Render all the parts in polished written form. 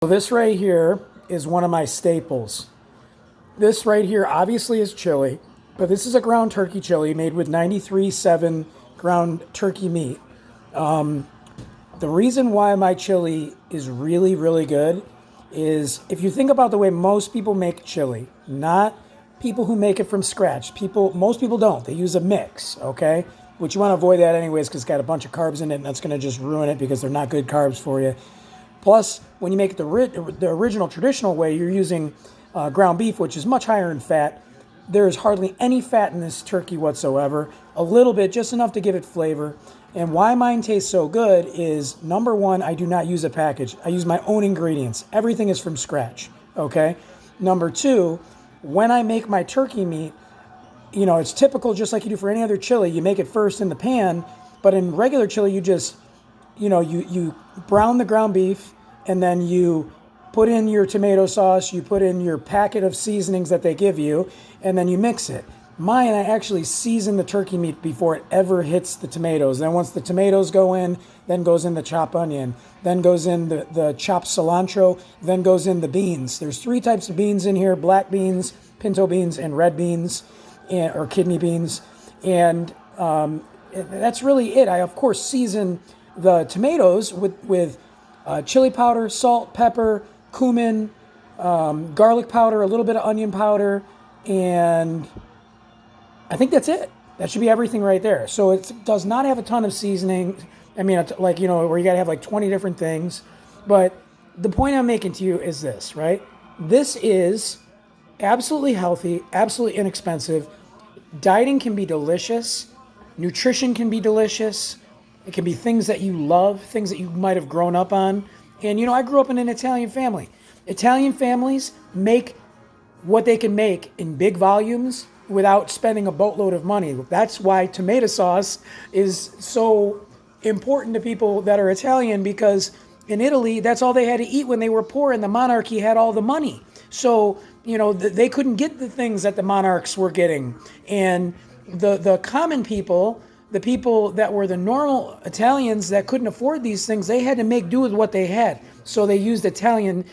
So this right here is one of my staples. This right here obviously is chili, but this is a ground turkey chili made with 93.7 ground turkey meat. The reason why my chili is really, really good is if you think about the way most people make chili, not people who make it from scratch. Most people don't. They use a mix, okay? Which you want to avoid that anyways because it's got a bunch of carbs in it and that's going to just ruin it because they're not good carbs for you. Plus, when you make it the original traditional way, you're using ground beef, which is much higher in fat. There is hardly any fat in this turkey whatsoever. A little bit, just enough to give it flavor. And why mine tastes so good is, number one, I do not use a package. I use my own ingredients. Everything is from scratch, okay? Number two, when I make my turkey meat, it's typical just like you do for any other chili. You make it first in the pan, but in regular chili, you just you brown the ground beef, and then you put in your tomato sauce, you put in your packet of seasonings that they give you, and then you mix it. Mine, I actually season the turkey meat before it ever hits the tomatoes. Then once the tomatoes go in, then goes in the chopped onion, then goes in the chopped cilantro, then goes in the beans. There's 3 types of beans in here: black beans, pinto beans, and red beans, or kidney beans. And that's really it. I, of course, season the tomatoes with chili powder, salt, pepper, cumin, garlic powder, a little bit of onion powder, and I think that's it. That should be everything right there. So it does not have a ton of seasoning. I mean, it's where you got to have like 20 different things. But the point I'm making to you is this, right? This is absolutely healthy, absolutely inexpensive. Dieting can be delicious. Nutrition can be delicious. It can be things that you love, things that you might have grown up on. And, I grew up in an Italian family. Italian families make what they can make in big volumes without spending a boatload of money. That's why tomato sauce is so important to people that are Italian, because in Italy, that's all they had to eat when they were poor, and the monarchy had all the money. So, they couldn't get the things that the monarchs were getting. And the common people, the people that were the normal Italians that couldn't afford these things, they had to make do with what they had. So they used Italian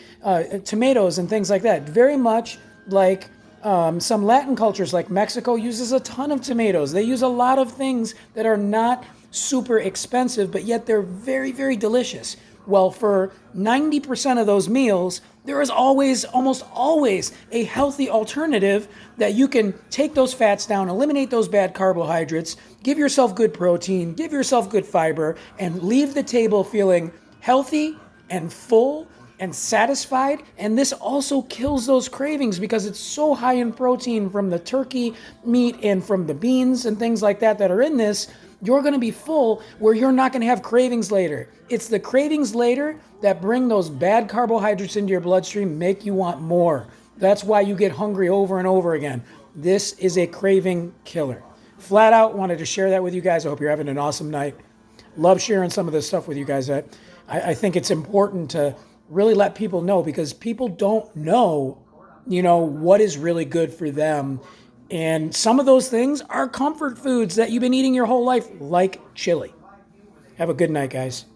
tomatoes and things like that. Very much like some Latin cultures, like Mexico, uses a ton of tomatoes. They use a lot of things that are not super expensive, but yet they're very, very delicious. Well, for 90% of those meals, there is almost always, a healthy alternative that you can take those fats down, eliminate those bad carbohydrates, give yourself good protein, give yourself good fiber, and leave the table feeling healthy and full and satisfied. And this also kills those cravings because it's so high in protein from the turkey meat and from the beans and things like that are in this. You're going to be full where you're not going to have cravings later. It's the cravings later that bring those bad carbohydrates into your bloodstream, make you want more. That's why you get hungry over and over again. This is a craving killer. Flat out wanted to share that with you guys. I hope you're having an awesome night. Love sharing some of this stuff with you guys. I think it's important to really let people know, because people don't know, what is really good for them. And some of those things are comfort foods that you've been eating your whole life, like chili. Have a good night, guys.